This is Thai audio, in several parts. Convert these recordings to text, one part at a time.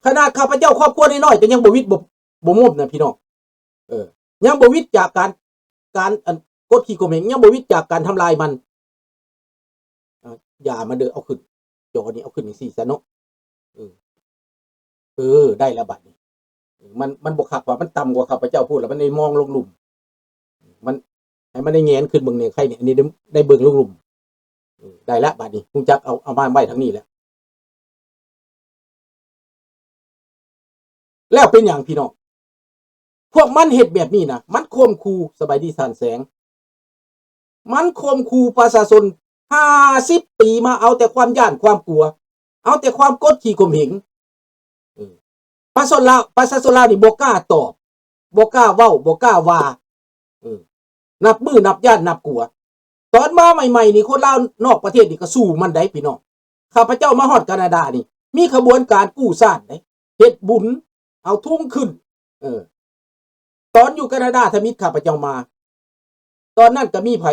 ขนาดข้าพเจ้าครอบครัวน้อยๆก็ยังบ่วิตบ่มุมนะพี่น้องยังบ่วิตจากการกดขี่ข่มเหงยังบ่วิตจากการทำลายมันอย่ามาเด้อเอาขึ้นจอนี้เอาขึ้นจังซี่ซะเนาะได้แล้วบัดนี้มันบ่คักว่ามันต่ำกว่าข้าพเจ้าพูดแล้วมันได้มองลงหลุมมันให้มันได้แงนขึ้นเบิ่งเนี่ยใครเนี่ยอันนี้ได้เบิ่งลงหลุมได้แล้วบัดนี้ฮู้จักเอามาไว้ทางนี้แล้วเป็นหยังพี่น้องพวกมันเฮ็ดแบบนี้นะมันข่มขู่สบายดีสานแสงมันข่มขู่ประชาชน50 ปีมาเอาแต่ความย้านความกลัวเอาแต่ความกดขี่ข่มเหงประชาชนลาวนี่บ่กล้าตอบบ่กล้าเว้าบ่กล้าว่านับมือนับญาตินับกลัวตอนมาใหม่ๆนี่คนลาวนอกประเทศนี่ก็สู้มันได้พี่น้องข้าพเจ้ามาฮอดแคนาดานี่มีขบวนการกู้ชาติได้เฮ็ดบุญเอาทุ่งขึ้นตอนอยู่แคนาดาถ้ามิตรข้าพเจ้ามาตอนนั้นก็มีไผ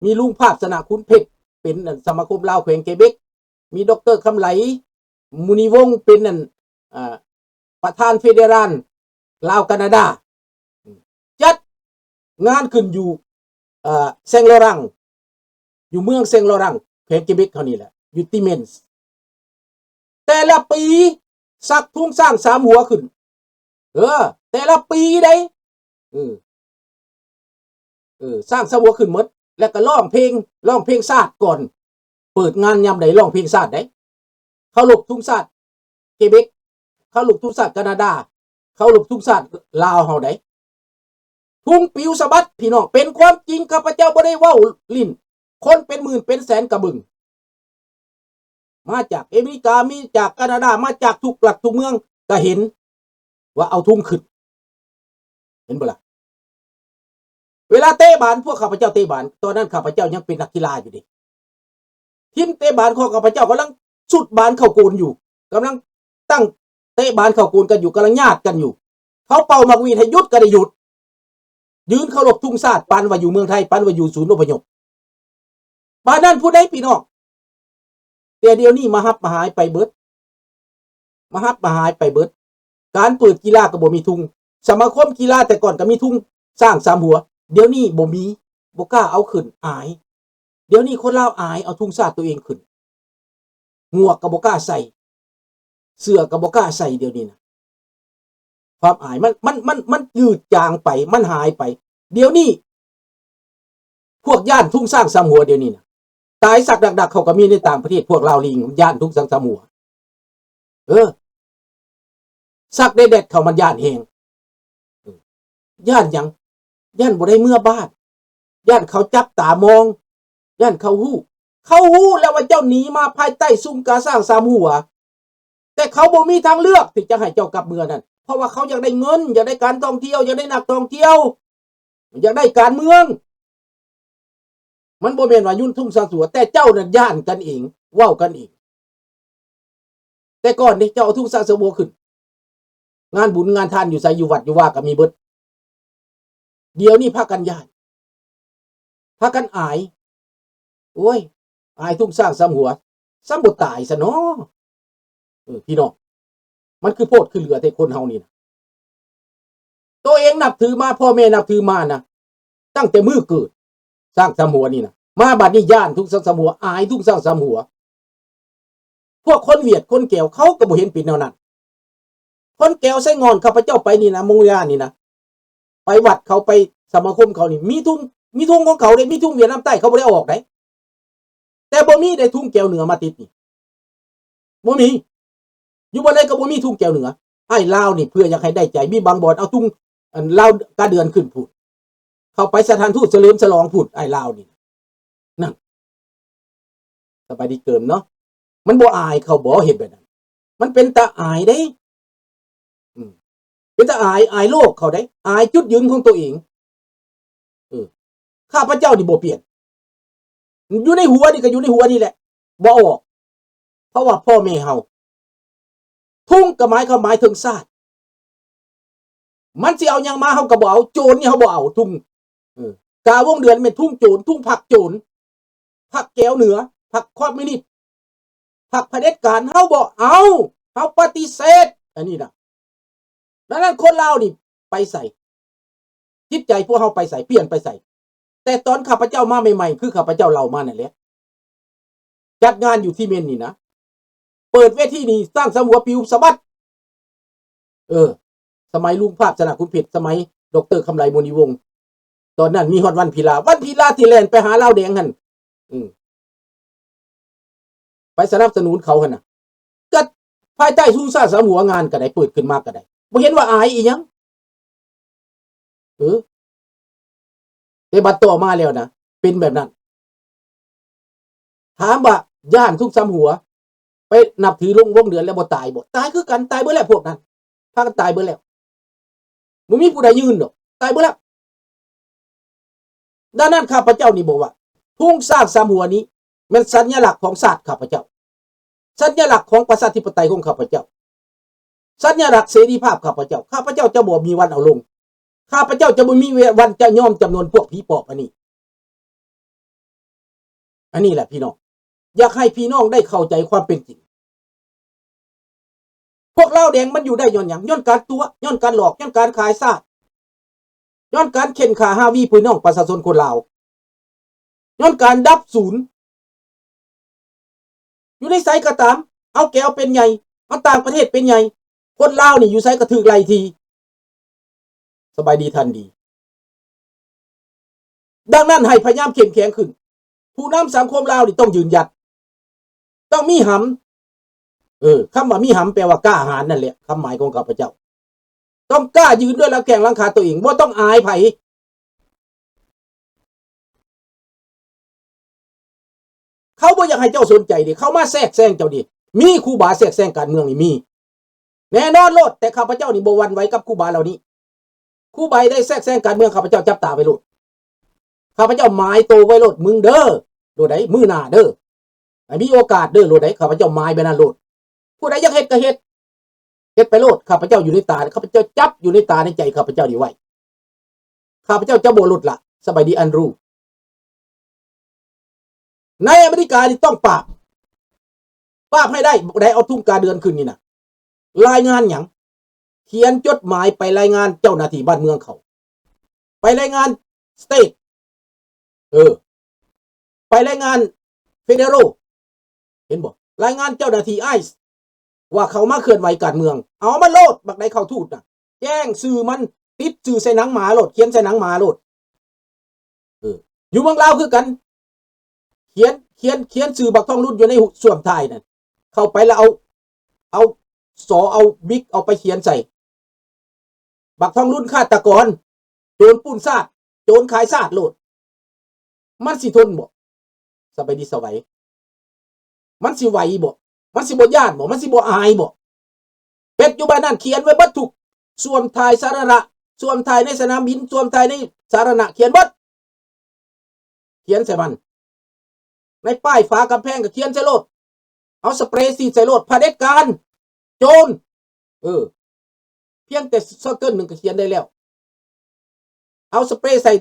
มีลุงภาพสนะคุณเพชรเป็นสมาคมลาวแขวงเกเบกมีดร.คำไหลมุนีวงศ์เป็นประธานเฟเดรัลลาวแคนาดาจัดงานขึ้นอยู่เซงโลรังอยู่เมืองเซงโลรังแขวงเกเบกเขานี่แหละอยู่ติเมนส์แต่ละปีสักทุ่งสร้าง3 หัวขึ้นแต่ละปีได้สร้าง3 หัวขึ้นหมดแล้วก็ร้องเพลงชาติก่อนเปิดงานยามใดร้องเพลงชาติได้เขาหลบทุ่งชาติเกเบกเขาหลบทุ่งชาติแคนาดาเขาหลบทุ่งชาติลาวเฮาได้ทุ่งปิวสะบัดพี่น้องเป็นความจริงข้าพเจ้าบ่ได้เว้าลิ้นคนเป็นหมื่นเป็นแสนกระบึงมาจากอเมริกามีจากแคนาดามาจากทุกหลักทุกเมืองก็เห็นว่าเอาทุ่งขึ้นเห็นบ่ล่ะเวลาเตะบาสพวกข้าพเจ้าเตะบาสตอนนั้นข้าพเจ้ายังเป็นนักกีฬาอยู่ดิทีมเตะบาสของข้าพเจ้ากำลังสุดบาสเข้าโกนอยู่กำลังตั้งเตะบาสเข้าโกนกันอยู่กำลังญาติกันอยู่เขาเป่ามักวีให้หยุดก็ได้หยุดยืนเคารพทุ่งชาติปานว่าอยู่เมืองไทยปานว่าอยู่ศูนย์อพยพบ้านนั้นผู้ใดพี่น้องแต่เดี๋ยวนี้มาฮับมาหายไปเบิดการเปิดกีฬาก็บ่มีทุ่งสมาคมกีฬาแต่ก่อนก็มีทุ่งสร้าง3 หัวเดี๋ยวนี้บ่มีบ่กล้าเอาขึ้นอายเดี๋ยวนี้คนลาวอายเอาทุ่งชาติตัวเองขึ้นหมวกก็บ่กล้าใส่เสื้อก็บ่กล้าใส่เดี๋ยวนี้นะความอายมันยืดจางไปมันหายไปเดี๋ยวนี้พวกย่านทุ่งสร้าง3 หัวเดี๋ยวนี้นะตายสักดักๆเขาก็มีในต่างประเทศพวกลาวลิงย่านทุ่งสร้าง3 หัวสักเด็ดๆเขามันย่านแหงย่านหยังย่านบ่ได้เมื่อบ้านย่านเขาจับตามองย่านเขาฮู้แล้วว่าเจ้าหนีมาภายใต้ซุ้มกาสร้าง3 หัวแต่เขาบ่มีทางเลือกที่จะให้เจ้ากลับเมืองนั่นเพราะว่าเขาอยากได้เงินอยากได้การท่องเที่ยวอยากได้นักท่องเที่ยวอยากได้การเมืองมันบ่แม่นว่ายุ่นทุ่งสร้างหัวแต่เจ้านั่นย่านกันเองเว้ากันเองแต่ก่อนนี่เจ้าเอาทุ่งสร้างหัวขึ้นงานบุญงานทานอยู่ไสอยู่วัดอยู่ว่าก็มีเบิดเดี๋ยวนี้พากันย่านพากันอายโอ้ยอายทุ่งสร้าง3 หัวซ้ำบ่ตายซะเนาะพี่น้องมันคือโพดคือเหลือแต่คนเฮานี่นะตัวเองนับถือมาพ่อแม่นับถือมานะตั้งแต่มือเกิดสร้าง3 หัวนี่นะมาบัดนี้ย่านทุ่งสร้าง3 หัวอายทุ่งสร้าง3 หัวพวกคนเวียดคนแก้วเขาก็บ่เห็นเป็นแนวนั้นคนแก้วไส้งอนข้าพเจ้าไปนี่นะมุงยานี่นะไปวัดเขาไปสมาคมเขานี่มีทุ่งของเขาเลยมีทุ่งเวียดนามใต้เขาบ่ได้ออกได้แต่บ่มีได้ทุ่งแก้วเหนือมาติดนี่บ่มีอยู่บ่ได้ก็บ่มีทุ่งแก้วเหนือไอ้ลาวนี่เพื่ออยากให้ได้ใจมีบางบ่อนเอาทุ่งลาวกะเดือนขึ้นพูดเข้าไปสถานทูตเฉลิมฉลองพูดไอ้ลาวนี่นั่นสบายดีเกิมเนาะมันบ่อายเขาบ่เฮ็ดแบบนั้นมันเป็นตาอายได้เป็นตาอายโลกเขาได้อายจุดยืนของตัวเองข้าพเจ้านี่บ่เปลี่ยนอยู่ในหัวนี่ก็อยู่ในหัวนี่แหละบ่ออกเพราะว่าพ่อแม่เฮาทุ่งก็หมายถึงชาติมันสิเอาหยังมาเฮาก็บ่เอาโจรนี่เฮาบ่เอาทุ่งกาวงเดือนเป็นทุ่งโจรทุ่งผักโจรผักแก้วเหนือผักคอดมินิตผักเผด็จการเฮาบ่เอา เขาปฏิเสธอันนี้นะดังนั้นคนลาวนี่ไปใส่จิตใจพวกเขาไปใส่เปลี่ยนไปใส่แต่ตอนข้าพเจ้ามาใหม่ๆคือข้าพเจ้าเล่ามานั่นแหละจัดงานอยู่ที่เมนนี่นะเปิดเวทีนี่สร้างสมหัวปิวสะบัดสมัยลุงภาพสนะคุณเพชรสมัยดร.คำไลมณีวงศ์ตอนนั้นมีฮอดวันพีลาที่แลนไปหาเหล้าแดงหั่นไปสนับสนุนเขาหั่นน่ะก็ภายใต้ทุ่งซ่าสามหัวงานก็ได้เปิดขึ้นมาก็ได้บ่เห็นว่าอายอีหยังแต่บัดต่อมาแล้วนะเป็นแบบนั้นถามว่าย่านทุกซ้ำหัวไปนับถือลงวงเดือนแล้วบ่ตายบ่ตายคือกันตายเบิดแล้วพวกนั้นพากันตายเบิดแล้วบ่มีผู้ใดยืนดอกตายเบิดแล้วดังนั้นข้าพเจ้านี่บอกว่าทุ่งสร้างซ้ำหัวนี้มันสัญลักษณ์ของศาสตร์ข้าพเจ้าสัญลักษณ์ของประชาธิปไตยของข้าพเจ้าสัญลักษณ์เสรีภาพข้าพเจ้าจะบ่มีวันเอาลงข้าพเจ้าจะบ่มีวันจะยอมจำนวนพวกผีปอบอันนี้แหละพี่น้องอยากให้พี่น้องได้เข้าใจความเป็นจริงพวกเหล้าแดงมันอยู่ได้ย้อนหยังย้อนการตัวย้อนการหลอกย้อนการขายซาดย้อนการเข็นขาฮาวีพี่น้องประชาชนคนลาวย้อนการดับศูนย์อยู่ในไสก็ตามเอาแก้วเป็นใหญ่เอาต่างประเทศเป็นใหญ่คนลาวนี่อยู่ไสก็ถูกไล่ทีสบายดีทันดีดังนั้นให้พยายามเข้มแข็งขึ้นผู้นำสังคมลาวนี่ต้องยืนหยัดต้องมีหำคำว่ามีหำแปลว่ากล้าหาญนั่นแหละคำหมายของข้าพเจ้าต้องกล้ายืนด้วยแล้วแข่งลังคาตัวเองบ่ต้องอายไผเขาบ่อยากให้เจ้าสนใจดิเขามาแทรกแซงเจ้าดิมีครูบาแทรกแซงการเมืองนี่มีแน่นอนโลดแต่ข้าพเจ้านี่บ่หวั่นไหวกับครูบาเหล่านี้ครูบาได้แทรกแซงการเมืองข้าพเจ้าจับตาไว้โลดข้าพเจ้าหมายโตไว้โลดมึงเด้อโลดได้มือหน้าเด้อไอ้มีโอกาสเด้อโลดได้ข้าพเจ้าหมายไปนั่นโลดผู้ใดอยากเฮ็ดก็เฮ็ดไปโลดข้าพเจ้าอยู่ในตาข้าพเจ้าจับอยู่ในตาในใจข้าพเจ้านี่ไว้ข้าพเจ้าจะบ่หลุดละสบายดีอันรู้ในอเมริกานี่ต้องปราบให้ได้เอาทุ่งกาเดือนขึ้นนี่นะรายงานหยังเขียนจดหมายไปรายงานเจ้าหน้าที่บ้านเมืองเขาไปรายงานสเตทไปรายงานเฟเดโรเห็นบ่รายงานเจ้าหน้าที่ไอซ์ว่าเขามาเคลื่อนไหวการเมืองเอามาโลดบักใดเข้าทูตน่ะแจ้งสื่อมันติดสื่อใส่หนังหมาโลดเขียนใส่หนังหมาโลดอยู่เมืองลาวคือกันเขียนสื่อบักท่องรุ่นอยู่ในส่วมท้ายนั่นเข้าไปแล้วเอาบิ๊กเอาไปเขียนใส่บักท่องรุ่นฆาตกรโจรปุ้นซาดโจรขายซาดโลดมันสิทนบ่สบายดีสวัยมันสิไหวบ่มันสิบ่ย่านบ่มันสิบ่อายบ่เป็ดอยู่บ้านนั่นเขียนไว้เบิดทุกส่วมถ่ายสาธารณะส่วมถ่ายในสนามบินส่วมถ่ายในสาธารณะเขียนเบิดเขียนใส่มันในป้ายฝากำแพงก็เขียนใส่โลดเอาสเปรย์สีใส่โลดเผด็จการโจรเพียงแต่ซอเกิลหนึ่งก็เขียนได้แล้วเอาสเปรย์ใส่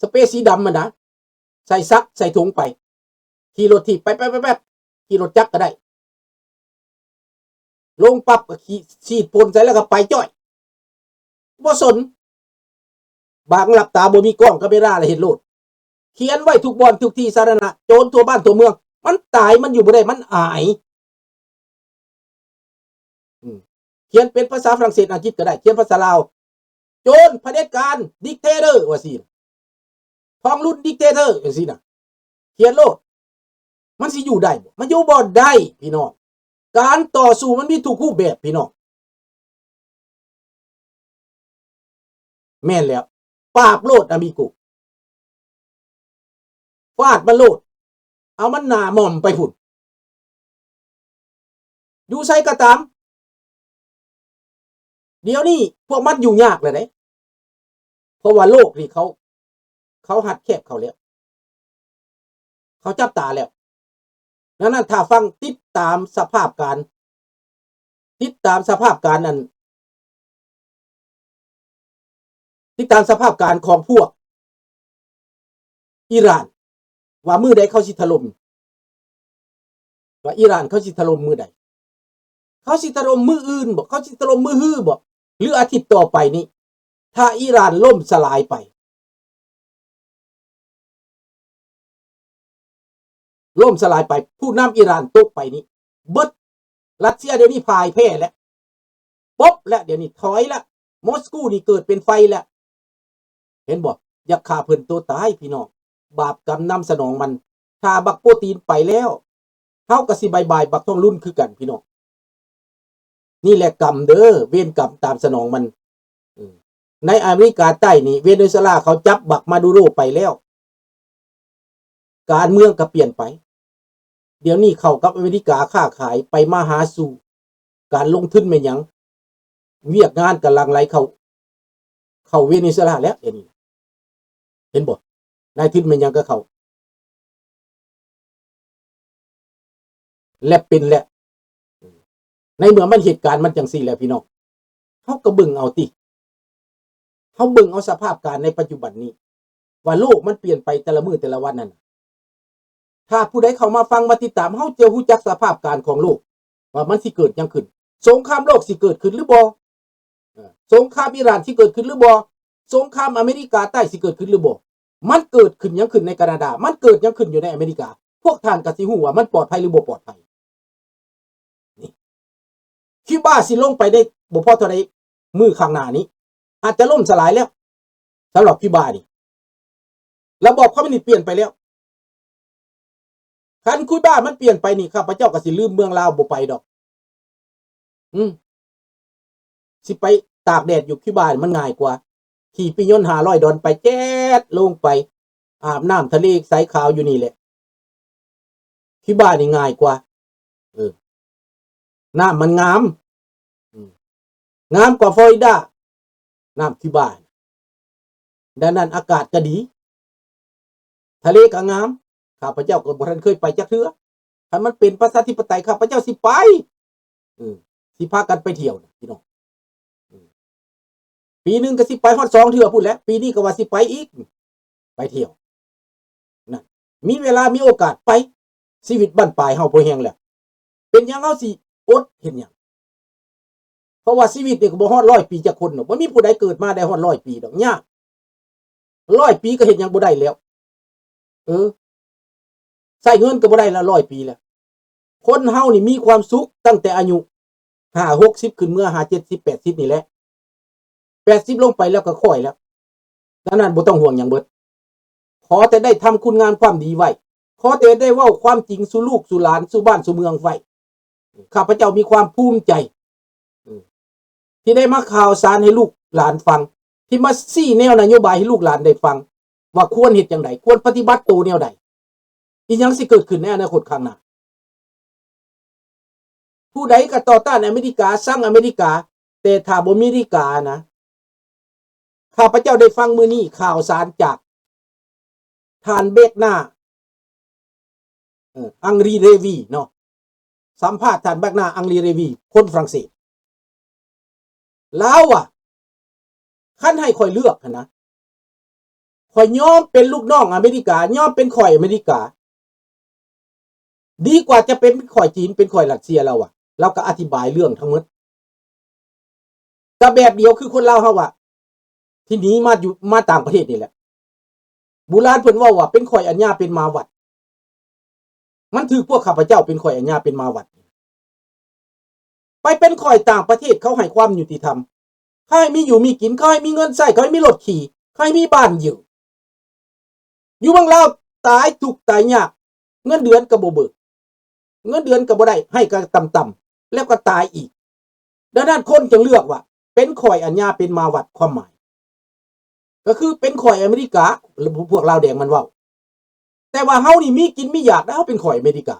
สเปรย์สีดำมันนะใส่ซักใส่ถุงไปขี่รถที่ไปขี่รถจักรก็ได้ลงปั๊บก็ขี่ฉีดพ่นใส่แล้วก็ไปจ้อยบ่สนบางหลับตาบ่มีกล้องก็ไม่ได้เลยเห็นโลดเขียนไว้ทุกบ่อนทุกที่สาธารณะโจรทั่วบ้านทั่วเมืองมันตายมันอยู่บ่ได้มันอายเขียนเป็นภาษาฝรั่งเศสอังกฤษก็ได้เขียนภาษาลาวโจรเผด็จการดิกเตเตอร์ว่าสิท้องรุ่นดิกเตเตอร์จังซี่น่ะเขียนโลดมันสิอยู่ได้บ่มันอยู่บ่ได้พี่น้องการต่อสู้มันมีทุกรูปแบบพี่น้องแม่นแล้วปราบโลดอะมิโกฟาดมันโลดเอามันหน้าหม่อมไปพุ่นอยู่ไสก็ตามเดี๋ยวนี้พวกมันอยู่ยากเลยเด้เพราะว่าโลกนี่เขาหัดแคบเขาแล้วเขาจับตาแล้วดังนั้นถ้าฟังติดตามสภาพการนั้นติดตามสภาพการของพวกอิหร่านว่ามือใดเขาสิถล่มว่าอิหร่านเขาสิถล่มมือใด เขาสิถล่มมืออื่นบ่เขาสิถล่มมือฮื้อบ่หรืออาทิตย์ต่อไปนี้ถ้าอิหร่านล่มสลายไปล่มสลายไปผู้นำอิหร่านตกไปนี้เบิดรัสเซียเดี๋ยวนี้พ่ายแพ้แล้วป๊บแล้วเดี๋ยวนี้ถอยแล้วมอสโกนี่เกิดเป็นไฟแล้วเห็นบ่อยากฆ่าเพิ่นตัวตายพี่น้องบาปกรรมนำสนองมันถ้าบักโปรตีนไปแล้วเฮาก็สิบายบายบักทองรุ่นคือกันพี่น้องนี่แหละกรรมเด้อเวรกรรมตามสนองมันในอเมริกาใต้นี่เวเนซุเอลาเขาจับบักมาดูโรไปแล้วการเมืองก็เปลี่ยนไปเดี๋ยวนี้เขากับอเมริกาค้าขายไปมาหาสู่การลงทุนแม่นหยังเวียกงานกำลังไหลเข้าเวเนซุเอลาแล้วเดี๋ยวนี้เห็นบ่นายทุนแม่นหยังก็เขาและเป็นแหละในเมื่อมันเหตุการณ์มันจังซี่แหละพี่น้องเฮาก็เบิ่งเอาติเฮาเบิ่งเอาสภาพการในปัจจุบันนี้ว่าโลกมันเปลี่ยนไปแต่ละมื้อแต่ละวันนั่นถ้าผู้ใดเข้ามาฟังมาติดตามเฮาจะรู้จักสภาพการของโลกว่ามันสิเกิดหยังขึ้นสงครามโลกสิเกิดขึ้นหรือบ่สงครามอิหร่านสิเกิดขึ้นหรือบ่สงครามอเมริกาใต้สิเกิดขึ้นหรือบ่มันเกิดขึ้นหยังขึ้นในแคนาดามันเกิดหยังขึ้นอยู่ในอเมริกาพวกท่านก็สิฮู้ว่ามันปลอดภัยหรือบ่ปลอดภัยนี่คิวบาสิลงไปได้บ่พอเท่าใดมื้อข้างหน้านี้อาจจะล่มสลายแล้วสำหรับคิวบานี่ระบบคอมมิวนิสต์เปลี่ยนไปแล้วคันคิวบามันเปลี่ยนไปนี่ข้าพเจ้าก็สิลืมเมืองลาวบ่ไปดอกสิไปตากแดดอยู่คิวบามันง่ายกว่าขี่ปิยนต์500 ดอลไปแจ๊ดลงไปอาบน้ำทะเลใสขาวอยู่นี่แหละคิวบานี่ง่ายกว่าน้ำมันงามงามกว่าฟลอริดาน้ำคิวบาดังนั้นอากาศก็ดีทะเลก็งามข้าพเจ้าก็บ่ทันเคยไปจักเทื่อถ้ามันเป็นประชาธิปไตยข้าพเจ้าสิไปสิพากันไปเที่ยวพี่น้องปีนึงก็สิไปฮอด2 เทื่อพู้นแหละปีนี้ก็ว่าสิไปอีกไปเที่ยวนั่นมีเวลามีโอกาสไปชีวิตบั้นปลายเฮาบ่แฮงแล้วเป็นหยังเฮาสิอดเฮ็ดหยังเพราะว่าชีวิตนี่ก็บ่ฮอด100 ปีจักคนเนาะบ่มีผู้ใดเกิดมาได้ฮอด100 ปีดอกยาก100 ปีก็เฮ็ดหยังบ่ได้แล้วใช้เงินก็บ่ได้ละ100 ปีแล้วคนเฮานี่มีความสุขตั้งแต่อายุ50-60ขึ้นเมื่อ50-70-80นี่แหละ80ลงไปแล้วก็ค่อยแล้วดังนั้นบ่ต้องห่วงหยังเบิดขอแต่ได้ทำคุณงามความดีไว้ขอแต่ได้เว้าความจริงสู่ลูกสู่หลานสู่บ้านสู่เมืองไว้ข้าพเจ้ามีความภูมิใจที่ได้มาข่าวสารให้ลูกหลานฟังที่มาชี้แนวนโยบายให้ลูกหลานได้ฟังว่าควรเฮ็ดจังไดควรปฏิบัติตัวแนวใดอีหยังสิเกิดขึ้นในอนาคตข้างหน้าผู้ใดก็ต่อต้านอเมริกาสั่งอเมริกาแต่ถ้าบ่มีอเมริกานะข้าพเจ้าได้ฟังมื้อนี้ข่าวสารจากท่านเบกหน้าอังรีเรวีเนาะสัมภาษณ์ท่านเบกหน้าอังรีเรวีคนฝรั่งเศสลาวคันให้ข่อยเลือกนะข่อยยอมเป็นลูกน้องอเมริกายอมเป็นข่อยอเมริกาดีกว่าจะเป็นข่อยจีนเป็นข่อยรัสเซียเราก็อธิบายเรื่องทั้งหมดก็แบบเดียวคือคนลาวเฮาที่หนีมาอยู่มาต่างประเทศนี่แหละโบราณเพิ่นว่าเป็นข่อยอัญญาเป็นมาวัดมันถือพวกข้าพเจ้าเป็นข่อยอัญญาเป็นมาวัดไปเป็นข่อยต่างประเทศเขาให้ความยุติธรรมเขาให้มีอยู่มีกินเขาให้มีเงินใช้เขาให้มีรถขี่เขาให้มีบ้านอยู่บางลาวตายทุกข์ตายยากเงินเดือนก็บ่เบิกเงินเดือนก็บ่ได้ให้ก็ต่ำๆแล้วก็ตายอีกดังนั้นคนจึงเลือกว่าเป็นข่อยอัญญาเป็นมาวัดความหมายก็คือเป็นข่อยอเมริกาหรือพวกลาวแดงมันเว้าแต่ว่าเฮานี่มีกินมีอยากแล้วเฮาเป็นข่อยอเมริกา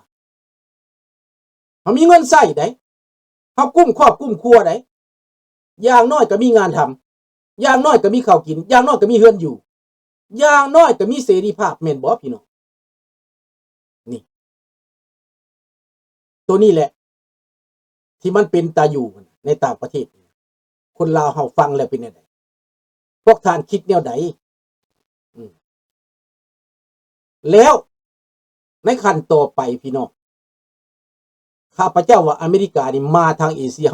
เฮามีเงินใช้ได้เฮากุ้มครอบกุ้มครัวได้อย่างน้อยก็มีงานทำอย่างน้อยก็มีข้าวกินอย่างน้อยก็มีเฮือนอยู่อย่างน้อยก็มีเสรีภาพแม่นบ่พี่น้องนี่ตัวนี้แหละที่มันเป็นตาอยู่ในต่างประเทศคนลาวเฮาฟังแล้วเป็นจังได๋พวกท่านคิดแนวใดแล้วในขั้นต่อไปพี่น้อง ข้าพเจ้าว่าอเมริกานี่มาทางเอเชีย